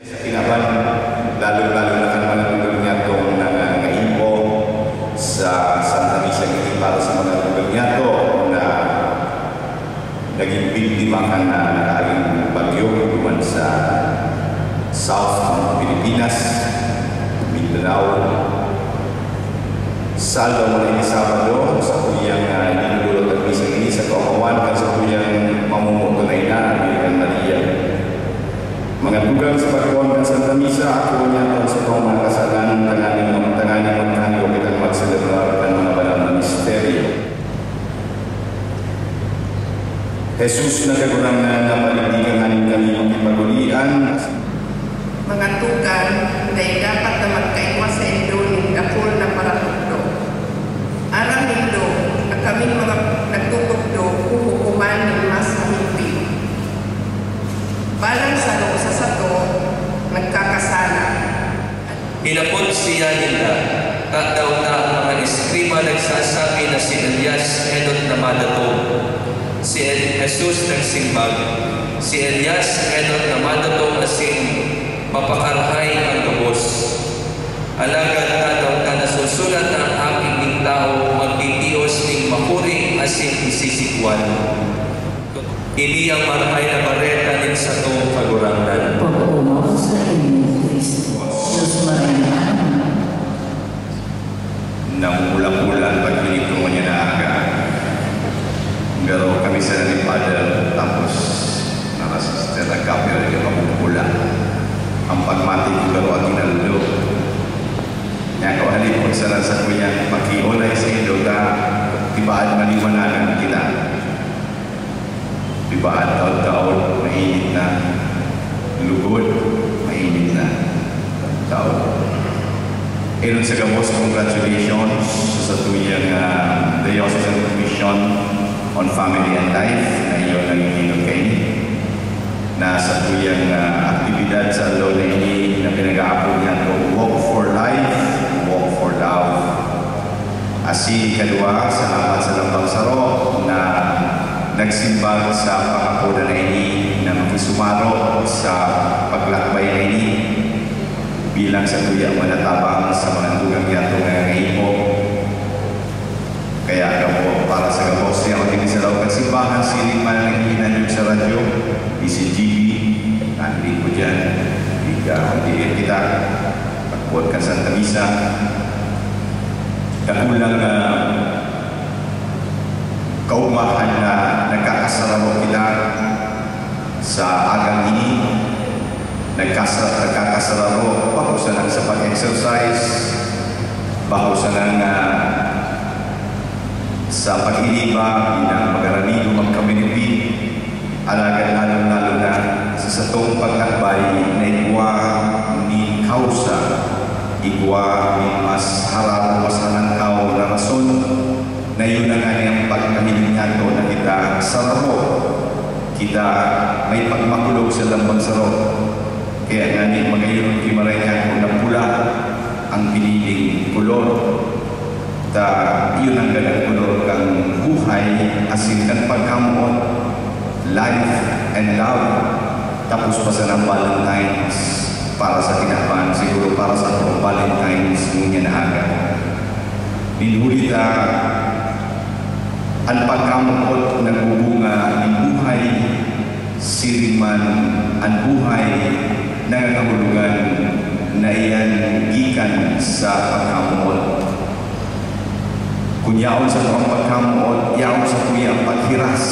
Sa kinaban, lalo-lalo na kan mga lugar niya itong nangaimpo sa Santa Misa hindi para sa mga lugar niya ito na naging biktima ka na nakaring bagyo duman sa South ng Pilipinas, Mindanao. Saldo mo na Sabado sa kuyang inululot at misa ini sa Kaukawan at sa kuyang mamumutunay na ang Maria. Mga tugang sa pagkawan ng Santa Misa, ako niya ang sa mga kasalan, tanganin magkano kitang magselebrar ng mga banal na misteryo. Jesus na kagurang na napalidigan namin kami makipagulian. Mga tugang na dapat na magkaiwas sa indo ng dapol na paratundo. Aram nindo na kaming mga nagtutugdo hukuman ng mas mahigpit. Balang sa loob sa sato, nagkakasala. Inapod siya nila, at daw na ang mga eskriba nagsasabi na si Elias edot na madato. Si Jesus nagsimbag, si Elias edot na madato asin mapakarhay ang lubos. Alagad na daw na nasusulat ang aking tao magtitios ning makuri asin isisikwan. Ini ang marhay na bareta din sa itong kagurangan. Pag-umaw sa inyo, Kristo. Diyos maraming Namula-mula pag-hilip mo niya na aga. Pero kami sa ni Father, tapos nakasister na kapil yung mapupula. Ang pagmati ko pero ang kinaldo. Kaya ko halip ko sa kuya, makiulay sa ilo ka, tibaan maliwanagan kita. Tibaan taon-taon, mainit na. Lugod, mainit na. Taon. Iron sa gamos, congratulations sa tuyang Diocesan Commission on Family and Life na iyon ang ininod kayo. Na sa tuyang aktibidad sa law na ini na pinag-aapon niya ito, Walk for Life, Walk for Love. Asi kadua, salamat sa lambang saro na nagsimbag sa pakapoda na ini na makisumaro sa paglakbay na ini bilang sa tuyang manatabang sa mga tugang yato nga ngayon. Kaya po para sa gabos niya o hindi sa law kagsimbahan siling mananginan yung sa radyo BCGB nandiin ko dyan hindi kita pagpuot ka Santa Misa kagulang kaumahan na nagkakasararo kita sa agang ini nagkakasararo bago sa lang sa pag-exercise bago sa lang sa pag-iliba bilang mag-aramido magkaminipin alagad lalo na sa satong pagkakbay na igwa ni kausa igwa ni mas harap mas nanangkaw na rason na yun na nga niyang pagkahiling nato na kita sararo kita may pagmakulog sa lambang saro kaya nga ni magayon kimaray niya kung napula ang piniling kulor ta yun ang ganang kulor kang buhay asin kang pagkamuot life and love tapos pa sa ng Valentine's para sa tinapan siguro para sa itong Valentine's ngunya na aga ninhulita ang pagkamuot nagbubunga ng buhay siriman ang buhay nangangahulugan na iyan gikan sa pagkamuot kunyaon sa itong pagkamuot yaon sa kuyang paghiras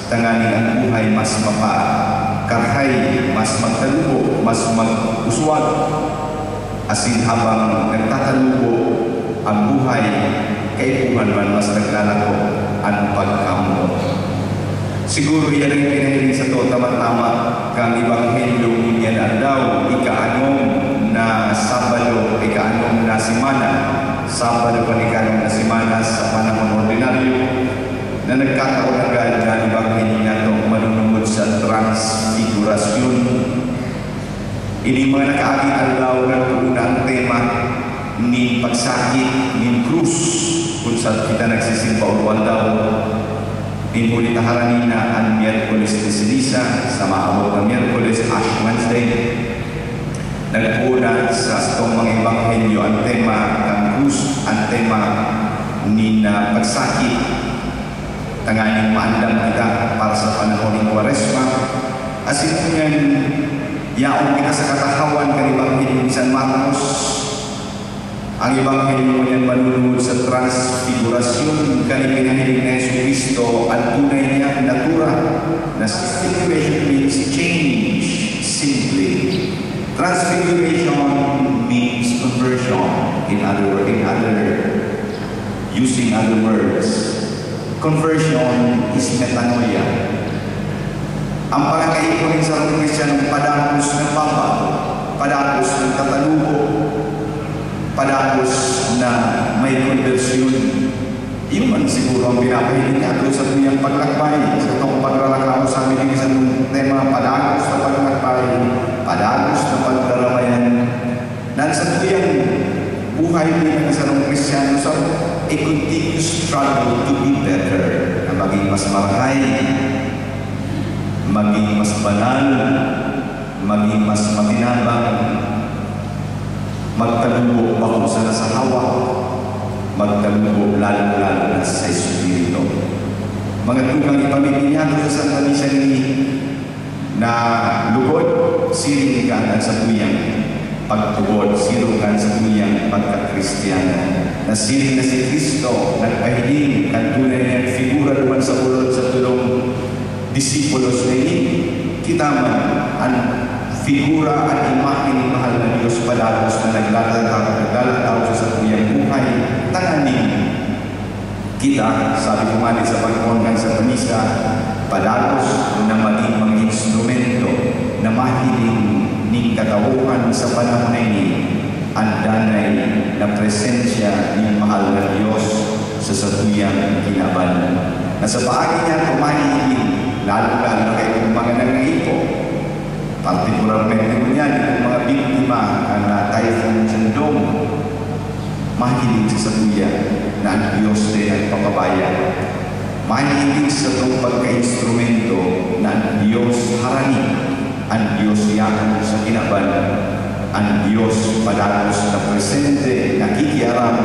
tanganing ang buhay mas mapakarhay mas magtalubo mas mag-uswag asin habang nagtatalubo ang buhay kaipuhan man mas naglalako ang pagkamuot. Siguro yan ang pinahiling sa to, tama-tama kang Ebanghelyo yan daw, ika-anong na Sabado, ika-anong na simana, Sabado pa ika-anong na simana sa panahon ordinaryo, na nagkataon agad na Ebanghelyo na ito manunungod sa transfigurasyon. Ini mga nakaagit alaw ng unang tema ni pagsakit, ni krus, kung saan kita nagsisimpa uwan daw, Pinuli taharanina ang Miyerkules de Ceniza sa maabot ng Miyerkules, Ash Wednesday. Nagpuna sa itong mga ebanghelyo ang tema ng krus, ang tema ni na pagsakit. Tanganing maandam kita para sa panahon ng Kwaresma. Asin po yan, yaong kita sa katahawan ng ebanghelyo ni San Marcos. Ang ebanghelyo niyan manunod sa transfigurasyon kani pinahiling na Jesucristo ang tunay niyang natura na transfiguration means change simply. Transfiguration means conversion. Using other words, conversion is metanoia. Ang pagkakaipon sa mga Kristiyanong padagos ng babago, padagos ng katalubo, padagos na may konversyon. Yun man siguro ang pinapahiling niya doon sa tuyang paglakbay. Sa itong paglalakao sa amin sa tema, padagos na paglakbay, padagos na pagdarabayan. Nasa tuyang buhay din ng isang Kristiyano sa a continuous struggle to be better, na maging mas marahay, maging mas banal, maging mas makinabang, magtalubo bako sa nasahawa, magtalubo lalo-lalo na sa Espiritu. Mga tugang ipamimilihan sa Santa Misa ni na lugod, siringan sa tuyang pagtugod, siringan sa tuyang pagka-Kristiyano. Nasiring na si Kristo, nagpahiling, kantunay na figura naman sa ulod sa tulong disipulos na ini. Kita man ang figura at imahe ni mahal na Diyos padagos na naglalataw sa tuyang buhay. Tanganin kita, sabi ko nga sa pagkuhan sa Misa, padagos na maging mga instrumento na mahiling ning katauhan sa panahon na ini ang danay na presensya ng mahal na Diyos sa satuyang kinaban. Na sa paagi niya kumahiling, lalo-lalo kayo mga nangipo, partikularmente mo yan, yung mga biktima na Typhoon Shandong, mahiling sa satuya na ang Diyos din ang papabayan. Mahiling sa itong pagka-instrumento na ang Diyos harani, ang Diyos yakan sa kinaban, ang Diyos padagos na presente, nakikiaram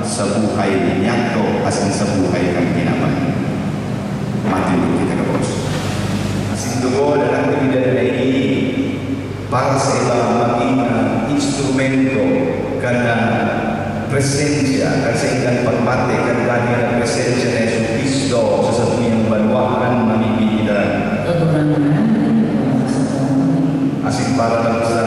sa buhay niyato asin sa buhay kang kinaban. Matindog kita kapos. Asin doon ang aktividad na ini para sa iba maging instrumento kana presensya, kasi ilang pagmate kan gani na presensya na Jesucristo sa satuyang banwaan mamimilitan. Asin para lang sa